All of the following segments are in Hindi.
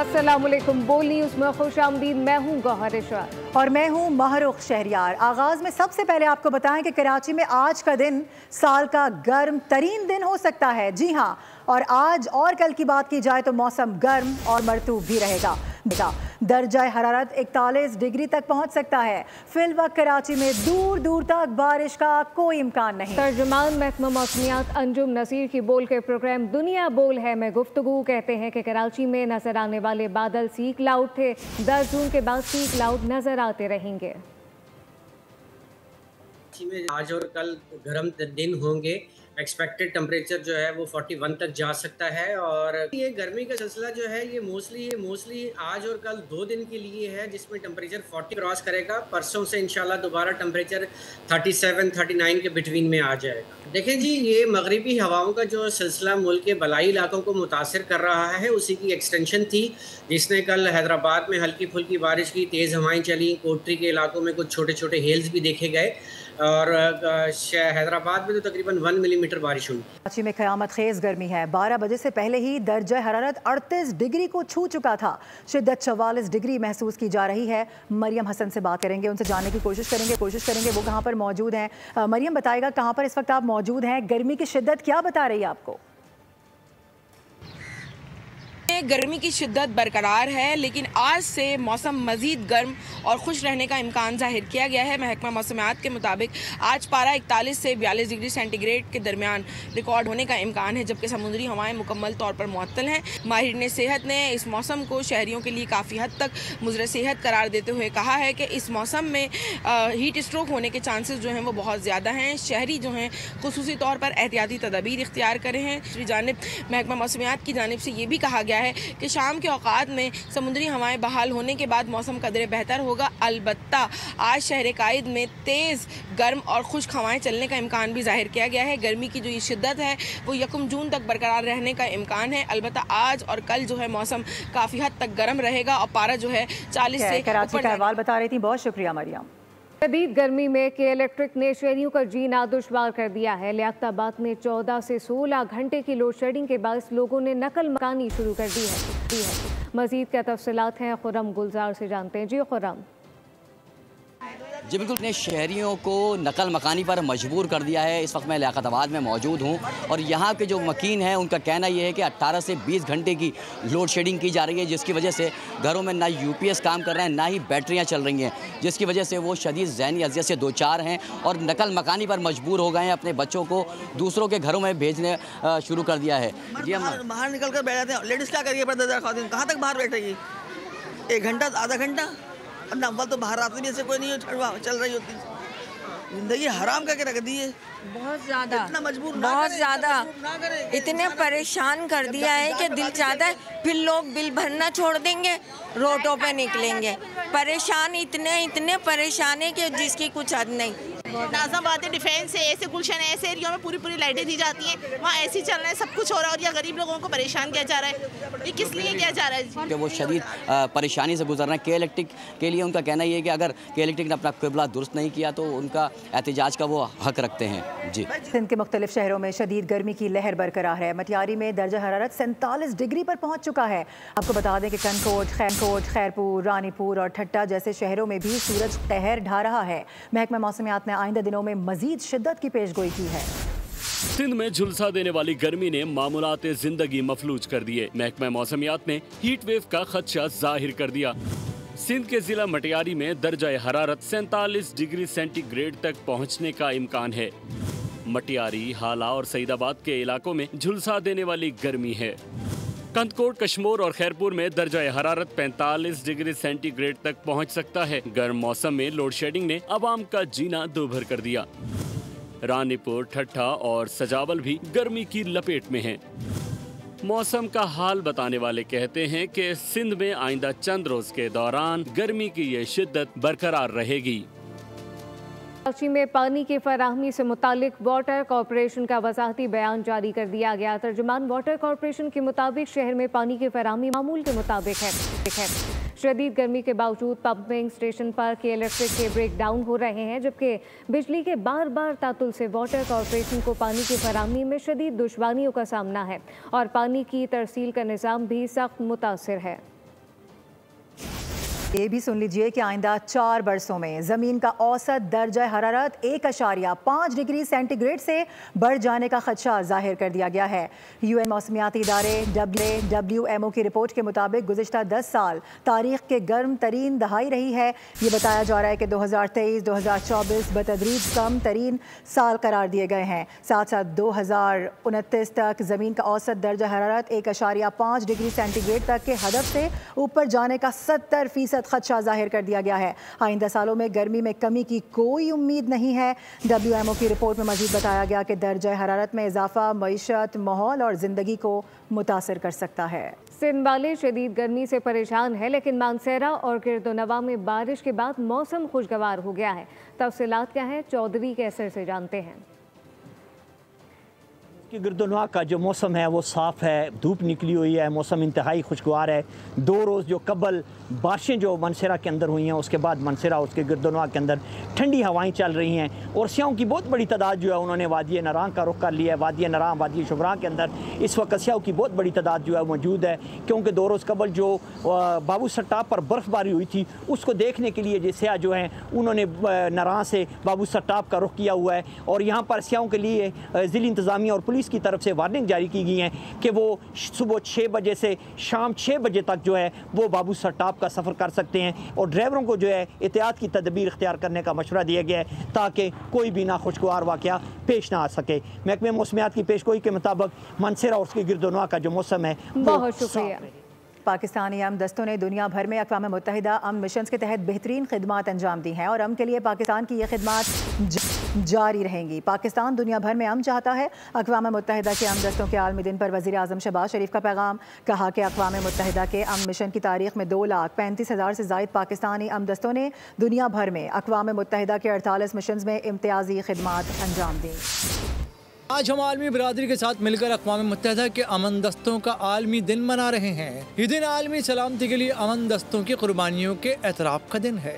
अस्सलामुअलैकुम। बोल न्यूज़ में खुशामदीद। मैं हूँ गौहर इशरात और मैं हूँ महरुख शहरियार। आगाज में सबसे पहले आपको बताएं कि कराची में आज का दिन साल का गर्म तरीन दिन हो सकता है। जी हाँ, और आज और कल की बात की जाए तो मौसम गर्म और मरतूब भी रहेगा। दर्जा हरारत 41 डिग्री तक पहुंच सकता है। फिलवक्त कराची में दूर दूर तक बारिश का कोई इम्कान नहीं। तर्जुमान महकमा मौसमियात अंजुम नसीर की बोल के प्रोग्राम दुनिया बोल है में गुफ्तगू कहते हैं कि कराची में नजर आने वाले बादल सी क्लाउड थे। 10 जून के बाद सी क्लाउड नजर आते रहेंगे। आज और कल गर्म दिन होंगे। एक्सपेक्टेड टेम्परेचर जो है वो 41 तक जा सकता है। और ये गर्मी का सिलसिला जो है ये मोस्टली आज और कल 2 दिन के लिए है, जिसमें टेम्परेचर 40 क्रॉस करेगा। परसों से इंशाल्लाह दोबारा टेम्परेचर 37-39 के बिटवीन में आ जाएगा। देखें जी, ये मगरिबी हवाओं का जो सिलसिला मुल्क के बलाई इलाकों को मुतासर कर रहा है, उसी की एक्सटेंशन थी, जिसने कल हैदराबाद में हल्की फुल्की बारिश की, तेज़ हवाएं चली। कोटरी के इलाकों में कुछ छोटे छोटे हेल्स भी देखे गए और हैदराबाद में तो तकरीबन 1 मिलीमीटर बारिश हुई। कराची में क़यामत खेज गर्मी है। 12 बजे से पहले ही दर्जा हरारत 38 डिग्री को छू चुका था। शिद्दत 44 डिग्री महसूस की जा रही है। मरियम हसन से बात करेंगे, उनसे जानने की कोशिश करेंगे वो कहाँ पर मौजूद हैं। मरियम बताएगा कहाँ पर इस वक्त आप मौजूद हैं, गर्मी की शिद्दत क्या बता रही है आपको? गर्मी की शिद्दत बरकरार है, लेकिन आज से मौसम मज़ीद गर्म और खुश रहने का इम्कान जाहिर किया गया है। महकमा मौसमियात के मुताबिक आज पारा 41 से 42 डिग्री सेंटीग्रेड के दरमियान रिकॉर्ड होने का इम्कान है, जबकि समुद्री हवाएं मुकम्मल तौर पर मुअत्तल हैं। माहिरीन सेहत ने इस मौसम को शहरियों के लिए काफ़ी हद तक मुज़र सेहत करार देते हुए कहा है कि इस मौसम में हीट स्ट्रोक होने के चांसेस जो हैं वो बहुत ज़्यादा हैं। शहरी जो हैं खुसूसी तौर पर एहतियाती तदाबीर इख्तियार करें हैं। दूसरी जानिब महकमा मौसमियात की जानिब से ये भी कहा गया है कि शाम के औकात में समुद्री हवाएं बहाल होने के बाद मौसम कदरे बेहतर होगा। अलबत्ता आज शहर कायद में तेज़ गर्म और खुश्क हवाएं चलने का इम्कान भी जाहिर किया गया है। गर्मी की जो ये शिद्दत है वो 1 जून तक बरकरार रहने का इम्कान है। अलबत्ता आज और कल जो है मौसम काफ़ी हद तक गर्म रहेगा और पारा जो है 40 से कराची का अहवाल बता रही थी। बहुत शुक्रिया मरियम। शदीद गर्मी में के इलेक्ट्रिक ने शहरियों का जीना दुश्वार कर दिया है। लियाकताबाद में 14 से 16 घंटे की लोड शेडिंग के बाद लोगों ने नकल मकानी शुरू कर दी है। मजीद क्या तफसीलात हैं खुर्रम गुलजार से जानते हैं। जी खुर्रम। जी बिल्कुल, ने शहरियों को नकल मकानी पर मजबूर कर दिया है। इस वक्त मैं लियाकताबाद में मौजूद हूँ और यहाँ के जो मकीन हैं उनका कहना यह है कि 18 से 20 घंटे की लोड शेडिंग की जा रही है, जिसकी वजह से घरों में ना UPS काम कर रहे हैं, ना ही बैटरियाँ चल रही हैं, जिसकी वजह से वो शदीद ज़हनी अज़ियत से 2-4 हैं और नकल मकानी पर मजबूर हो गए हैं। अपने बच्चों को दूसरों के घरों में भेजने शुरू कर दिया है। जी, हम बाहर निकल कर बैठ जाते हैं। लेडीज़ क्या करिए, कहाँ तक बाहर बैठेगी? 1 घंटा, आधा घंटा। अब अव्वल तो बाहर आते भी ऐसे कोई नहीं चल रही होती। जिंदगी हराम करके रख दी है बहुत ज़्यादा, इतना मजबूर बहुत ज़्यादा, इतने परेशान कर दिया है कि दिल चाहता है फिर लोग बिल भरना छोड़ देंगे, रोडों पे निकलेंगे। परेशान इतने परेशान है कि जिसकी कुछ हद नहीं। नाज़िमाबाद डिफेंस है, ऐसे गुलशन है, ऐसे एरिया में पूरी लाइटें दी जाती हैं, वहाँ ऐसे चल रहा है, सब कुछ हो रहा है और ये गरीब लोगों को परेशान किया जा रहा है। ये किस लिए किया जा रहा है? कि वो शदीद परेशानी से गुजर रहे हैं। के इलेक्ट्रिक के लिए उनका कहना ये है कि अगर के इलेक्ट्रिक ने अपना क़िबला दुरुस्त नहीं किया तो उनका एहतजाज का वो हक रखते हैं। जी, सिंध के मुख्तलिफ शहरों में शदीद गर्मी की लहर बरकरार है। मटियारी में दर्जा हरारत 47 डिग्री पर पहुंच चुका है। आपको बता दें कि कनकोट, खैरपुर, रानीपुर और ठट्टा जैसे शहरों में भी सूरज कहर ढा रहा है। महकमा मौसमियात ने आइंदा दिनों में मजीद शिद्दत की पेशगोई की है। सिंध में झुलसा देने वाली गर्मी ने मामूलात जिंदगी मफलूज कर दिए। महकमा मौसमियात ने हीट वेव का खदशा जाहिर कर दिया। सिंध के जिला मटियारी में दर्जा हरारत 47 डिग्री सेंटीग्रेड तक पहुंचने का इम्कान है। मटियारी, हाला और सईदाबाद के इलाकों में झुलसा देने वाली गर्मी है। कंदकोट, कश्मोर और खैरपुर में दर्जा हरारत 45 डिग्री सेंटीग्रेड तक पहुंच सकता है। गर्म मौसम में लोड शेडिंग ने अवाम का जीना दोभर कर दिया। रानीपुर, ठट्ठा और सजावल भी गर्मी की लपेट में हैं। मौसम का हाल बताने वाले कहते हैं कि सिंध में आइंदा चंद रोज के दौरान गर्मी की ये शिद्दत बरकरार रहेगी। कराची में पानी की फराहमी से मुतालिक वाटर कॉरपोरेशन का वजाहती बयान जारी कर दिया गया। तर्जुमान वाटर कॉरपोरेशन के मुताबिक शहर में पानी की फराहमी मामूल के मुताबिक है। शदीद गर्मी के बावजूद पंपिंग स्टेशन पर के इलेक्ट्रिक के ब्रेक डाउन हो रहे हैं, जबकि बिजली के बार बार तातुल से वाटर कॉरपोरेशन को पानी की फराहमी में शदीद दुश्वारियों का सामना है और पानी की तरसील का निज़ाम भी सख्त मुतासिर है। ये भी सुन लीजिए कि आइंदा 4 बरसों में ज़मीन का औसत दर्जा हरारत 1.5 डिग्री सेंटीग्रेड से बढ़ जाने का खदशा जाहिर कर दिया गया है। UN मौसमियाती इदारे WMO की रिपोर्ट के मुताबिक गुज़िश्ता 10 साल तारीख के गर्म तरीन दहाई रही है। ये बताया जा रहा है कि 2023-2024 बतदरीज कम तरीन साल करार दिए गए हैं। साथ साथ 2029 तक ज़मीन का औसत दर्जा हरारत 1.5 डिग्री सेंटीग्रेड तक के हदफ से ऊपर जाने का 70% खदशा जाहिर कर दिया गया है। आइंदा सालों में गर्मी में कमी की कोई उम्मीद नहीं है। WMO की रिपोर्ट में मजीद बताया गया कि दर्जा हरारत में इजाफा मईशत, माहौल और ज़िंदगी को मुतासर कर सकता है। सिंध वाले शदीद गर्मी से परेशान है, लेकिन मानसेरा और गिरदोनवा में बारिश के बाद मौसम खुशगवार हो गया है। तफसीलात क्या है, चौधरी के असर से जानते हैं। कि गिरदोनवा का जो मौसम है वो साफ़ है, धूप निकली हुई है, मौसम इंतहाई खुशगवार है। 2 रोज़ जो कबल बारिशें जो मनसेरा के अंदर हुई हैं, उसके बाद मनसेरा उसके गिरदोनवा के अंदर ठंडी हवाएं चल रही हैं और स्याहों की बहुत बड़ी तादाद जो है उन्होंने वादी नरां का रुख कर लिया है। वादी नरां, वादी शुबरा के अंदर इस वक्त स्याहों की बहुत बड़ी तादाद जो है मौजूद है, क्योंकि 2 रोज़ कबल जो बाबू सट्टाप पर बर्फ़बारी हुई थी उसको देखने के लिए जो स्याह जो हैं उन्होंने नरां से बाबू सट्टाप का रुख किया हुआ है। और यहाँ पर स्याहों के लिए ज़िली इंतज़ामिया और पुलिस की तरफ से वार्निंग जारी की गई है कि वो सुबह 6 बजे से शाम 6 बजे तक जो है वो बाबू सट्टाप का सफ़र कर सकते हैं और ड्राइवरों को जो है एहतियात की तदबीर इख्तियार करने का मशवरा दिया गया है ताकि कोई भी नाखुशगवार वाक़या पेश ना आ सके। महकमे मौसमियात की पेशगोई के मुताबिक मनसेरा और उसके गिरदोनवा का जो मौसम है बहुत शुक्रिया। पाकिस्तानी अमन दस्तों ने दुनिया भर में अक़वाम मुत्तहिदा अमन मिशन के तहत बेहतरीन खिदमात अंजाम दी हैं और अमन के लिए पाकिस्तान की ये खिदमात जारी रहेंगी। पाकिस्तान दुनिया भर में अमन चाहता है। अक़वाम मुत्तहिदा के अमन दस्तों के आलमी दिन पर वज़ीर आज़म शहबाज शरीफ का पैगाम। कहा कि अक़वाम मुत्तहिदा के अमन मिशन की तारीख में 2,35,000 से ज़ायद पाकिस्तानी अमन दस्तों ने दुनिया भर में अक़वाम मुत्तहिदा के 48 मिशन में इम्तियाजी खिदमात अंजाम दी। आज हम आलमी बरादरी के साथ मिलकर अक़वाम मुत्तहिदा के अमन दस्तों का आलमी दिन मना रहे हैं। ये दिन आलमी सलामती के लिए अमन दस्तों की कुर्बानियों के एतराफ़ का दिन है।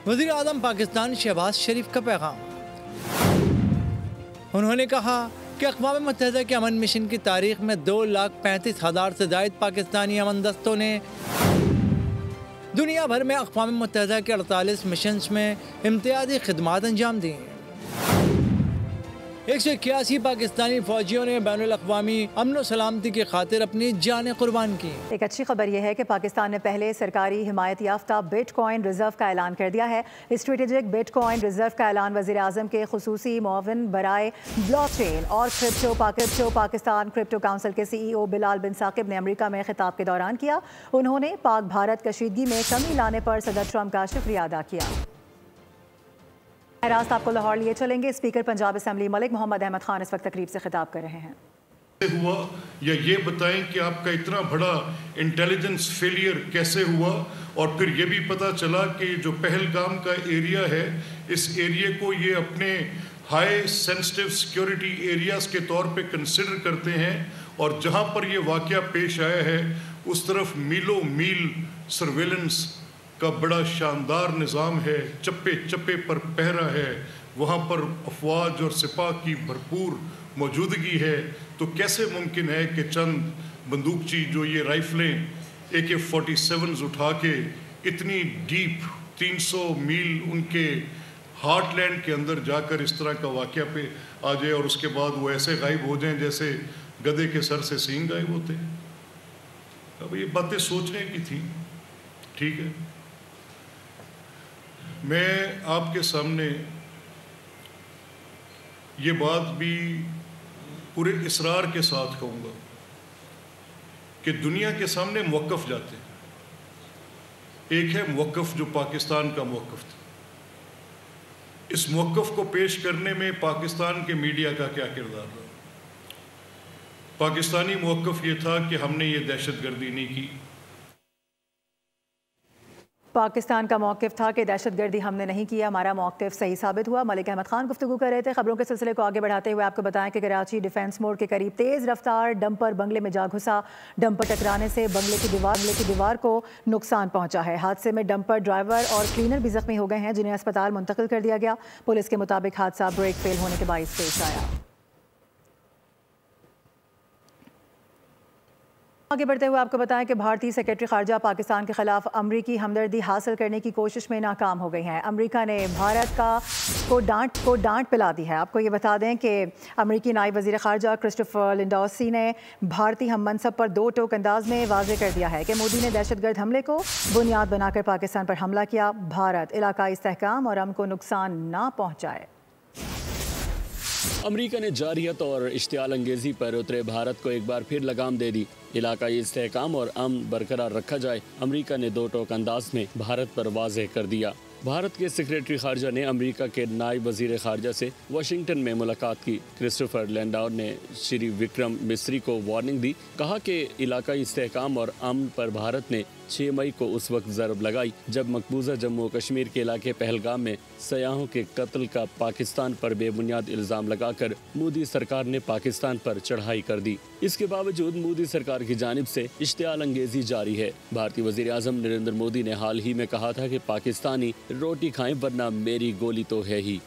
वज़ीर आज़म पाकिस्तान शहबाज शरीफ का पैगाम। उन्होंने कहा कि अक़वाम मुत्तहिदा के अमन मिशन की तारीख में 2,35,000 से ज़ायद पाकिस्तानी अमन दस्तों ने दुनिया भर में अक़वाम मुत्तहिदा के 48 मिशन में इम्तियाज़ी खिदमात अंजाम दी। 181 पाकिस्तानी फौजियों ने बैनुल अक़वामी अमन सलामती की खातिर अपनी जानें कुर्बान की। एक अच्छी खबर यह है कि पाकिस्तान ने पहले सरकारी हिमायत याफ्ता बिटकॉइन रिजर्व का ऐलान कर दिया है। स्ट्रेटेजिक बिटकॉइन रिजर्व का ऐलान वज़ीर आज़म के खुसूसी मुआविन बराए ब्लॉकचेन और क्रिप्टो पाकिस्तान क्रिप्टो काउंसिल के CEO बिलाल बिन साकिब ने अमेरिका में खिताब के दौरान किया। उन्होंने पाक भारत कशीदगी में कमी लाने पर सदर ट्रंप का शुक्रिया अदा किया। रास्त आपको लाहौर लिए चलेंगे। स्पीकर पंजाब असम्बली मलिक मोहम्मद अहमद खान इस वक्त तकरीब से खिताब कर रहे हैं। हुआ या ये बताएं कि आपका इतना बड़ा इंटेलिजेंस फेलियर कैसे हुआ और फिर ये भी पता चला कि जो पहलगाम का एरिया है इस एरिया को ये अपने हाई सेंसिटिव सिक्योरिटी एरियाज के तौर पे कंसिडर करते हैं और जहाँ पर ये वाक़या पेश आया है उस तरफ मीलों मील सर्वेलेंस का बड़ा शानदार निज़ाम है, चप्पे चप्पे पर पहरा है, वहाँ पर अफवाज और सिपाह की भरपूर मौजूदगी है। तो कैसे मुमकिन है कि चंद बंदूकची जो ये राइफलें AK-47 उठा के इतनी डीप 300 मील उनके हार्टलैंड के अंदर जाकर इस तरह का वाक़या पे आ जाए और उसके बाद वो ऐसे गायब हो जाएं जैसे गधे के सर से सींग गायब होते हैं। अब ये बातें सोचने की थी, ठीक है। मैं आपके सामने ये बात भी पूरे इसरार के साथ कहूँगा कि दुनिया के सामने मौक़िफ़ जाते हैं। एक है मौक़िफ़ जो पाकिस्तान का मौक़िफ़ था। इस मौक़िफ़ को पेश करने में पाकिस्तान के मीडिया का क्या किरदार रहा। पाकिस्तानी मौक़िफ़ ये था कि हमने ये दहशतगर्दी नहीं की। पाकिस्तान का मौक़िफ़ था कि दहशतगर्दी हमने नहीं किया, हमारा मौक़िफ़ सही साबित हुआ। मलिक अहमद खान गुफ्तगू कर रहे थे। खबरों के सिलसिले को आगे बढ़ाते हुए आपको बताएं कि कराची डिफेंस मोड़ के करीब तेज़ रफ्तार डंपर बंगले में जा घुसा। डंपर टकराने से बंगले की दीवार को नुकसान पहुंचा है। हादसे में डंपर ड्राइवर और क्लीनर भी जख्मी हो गए हैं, जिन्हें अस्पताल मुंतकिल कर दिया गया। पुलिस के मुताबिक हादसा ब्रेक फेल होने के बाइस पेश आया। आगे बढ़ते हुए आपको बताएं कि भारतीय सेक्रेटरी खारजा पाकिस्तान के खिलाफ अमरीकी हमदर्दी हासिल करने की कोशिश में नाकाम हो गई हैं। अमरीका ने भारत को डांट पिला दी है। आपको ये बता दें कि अमरीकी नायब वज़ीर खारजा क्रिस्टोफर लिंडौसी ने भारतीय हम मनसब पर दो टोक अंदाज में वाज़ेह कर दिया है कि मोदी ने दहशतगर्द हमले को बुनियाद बनाकर पाकिस्तान पर हमला किया। भारत इलाकाई इस्तेहकाम और अमन को नुकसान ना पहुँचाए। अमेरिका ने जारहियत और इश्तियाल अंगेजी पर उतरे भारत को एक बार फिर लगाम दे दी। इलाकाई इस्तेहकाम और अमन बरकरार रखा जाए, अमेरिका ने दो टोक अंदाज में भारत पर वाज़ेह कर दिया। भारत के सेक्रेटरी खारजा ने अमेरिका के नायब वज़ीर खारजा से वाशिंगटन में मुलाकात की। क्रिस्टोफर लैंडौर ने श्री विक्रम मिस्री को वार्निंग दी, कहा कि इलाकाई इस्तेहकाम और अमन पर भारत ने 6 मई को उस वक्त ज़रब लगाई जब मकबूजा जम्मू और कश्मीर के इलाके पहलगाम में सयाहों के कत्ल का पाकिस्तान पर बेबुनियाद इल्ज़ाम लगाकर मोदी सरकार ने पाकिस्तान पर चढ़ाई कर दी। इसके बावजूद मोदी सरकार की जानिब से इश्तियाल अंगेजी जारी है। भारतीय वज़ीर आज़म नरेंद्र मोदी ने हाल ही में कहा था कि पाकिस्तानी रोटी खाएं वरना मेरी गोली तो है ही।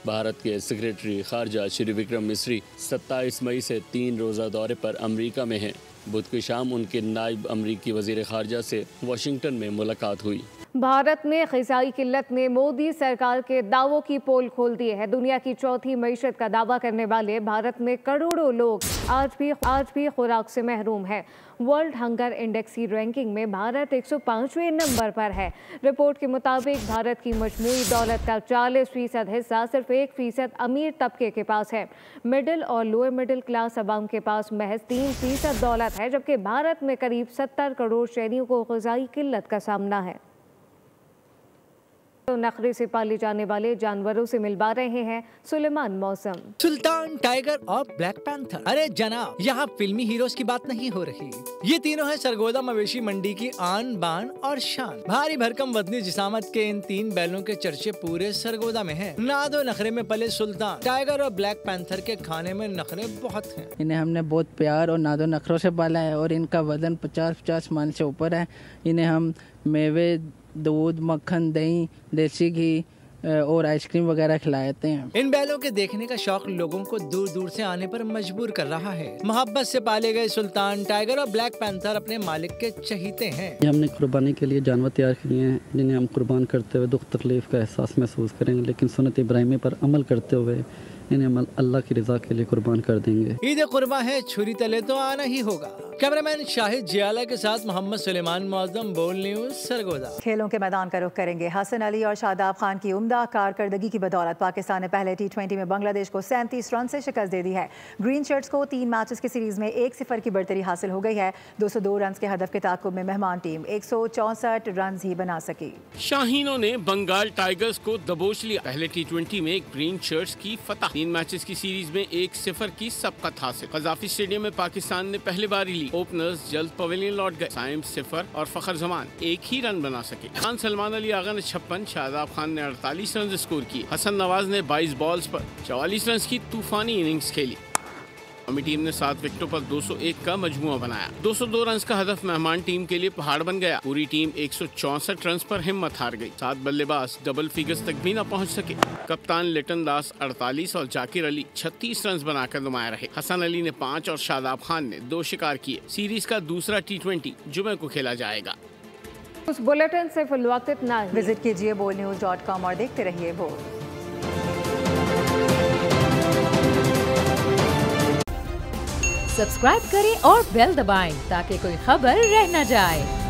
भारत के सेक्रेटरी खारजा श्री विक्रम मिस्री 27 मई से 3 रोज़ा दौरे पर अमेरिका में हैं। बुध की शाम उनके नायब अमरीकी वज़ीर खारजा से वाशिंगटन में मुलाकात हुई। भारत में ग़िज़ाई किल्लत ने मोदी सरकार के दावों की पोल खोल दी है। दुनिया की चौथी मईशत का दावा करने वाले भारत में करोड़ों लोग आज भी खुराक से महरूम है। वर्ल्ड हंगर इंडेक्स की रैंकिंग में भारत 105वें नंबर पर है। रिपोर्ट के मुताबिक भारत की मजमूई दौलत का 40% हिस्सा सिर्फ 1% अमीर तबके के पास है। मिडिल और लोअर मिडिल क्लास अवाम के पास महज 3% दौलत है, जबकि भारत में करीब 70 करोड़ शहरियों को ग़िज़ाई किल्लत का सामना है। तो नखरे से पाले जाने वाले जानवरों से मिलवा रहे हैं सुलेमान मौसम। सुल्तान, टाइगर और ब्लैक पैंथर। अरे जनाब, यहाँ फिल्मी हीरोज की बात नहीं हो रही। ये तीनों है सरगोदा मवेशी मंडी की आन बान और शान। भारी भरकम वजनी जिसामत के इन 3 बैलों के चर्चे पूरे सरगोदा में हैं। नादो नखरे में पले सुल्तान, टाइगर और ब्लैक पैंथर के खाने में नखरे बहुत हैं। इन्हें हमने बहुत प्यार और नादो नखरों से पाला है और इनका वजन 50 मन से ऊपर है। इन्हें हम मेवे, दूध, मक्खन, दही, देसी घी और आइसक्रीम वगैरह खिलाते हैं। इन बैलों के देखने का शौक लोगों को दूर दूर से आने पर मजबूर कर रहा है। मोहब्बत से पाले गए सुल्तान, टाइगर और ब्लैक पैंथर अपने मालिक के चहीते हैं। ये हमने कुर्बानी के लिए जानवर तैयार किए हैं जिन्हें हम कुर्बान करते हुए दुख तकलीफ का एहसास महसूस करेंगे, लेकिन सुन्नत इब्राहिमी पर अमल करते हुए इन्हें हम अल्लाह की रजा के लिए कुर्बान कर देंगे। ईद कुर्बान है, छुरी तले तो आना ही होगा। कैमरामैन शाहिद जियाला के साथ मोहम्मद सुलेमान, मौज़म, बोल न्यूज़, सरगोदा। खेलों के मैदान का रुख करेंगे। हसन अली और शादाब खान की उम्दा कारकर्दगी की बदौलत पाकिस्तान ने पहले T20 में बांग्लादेश को 37 रन से शिकस्त दे दी है। ग्रीन शर्ट्स को 3 मैचेस की सीरीज में 1-0 की बढ़तरी हासिल हो गई है। 202 रन के हदफ के ताक़ुब में मेहमान टीम 164 रन ही बना सकी। शाहीनों ने बंगाल टाइगर्स को दबोच लिया। पहले T20 में ग्रीन शर्ट्स की फतह। 3 मैचेस की सीरीज में 1-0 की सबकत हासिल। कज़ाफी स्टेडियम में पाकिस्तान ने पहली बारी ली। ओपनर्स जल्द पवेलियन लौट गए। साइम 0 और फखर जमान 1 ही रन बना सके। खान सलमान अली आगा ने 56, शादाब खान ने 48 रन स्कोर किए। हसन नवाज ने 22 बॉल्स पर 44 रन की तूफानी इनिंग्स खेली। कौमी टीम ने 7 विकेटों पर 201 का मजमुआ बनाया। 202 रन का हदफ मेहमान टीम के लिए पहाड़ बन गया। पूरी टीम 164 रन पर हिम्मत हार गई। 7 बल्लेबाज डबल फिगर्स तक भी न पहुंच सके। कप्तान लिटन दास 48 और जाकिर अली 36 रन बनाकर नुमाया रहे। हसन अली ने 5 और शादाब खान ने 2 शिकार किए। सीरीज का दूसरा T20 जुमे को खेला जाएगा। उस बुलेटिन से फिलवक्त इतना। विजिट कीजिए bolnews.com और देखते रहिए बोल। सब्सक्राइब करें और बेल दबाएं ताकि कोई खबर रह न जाए।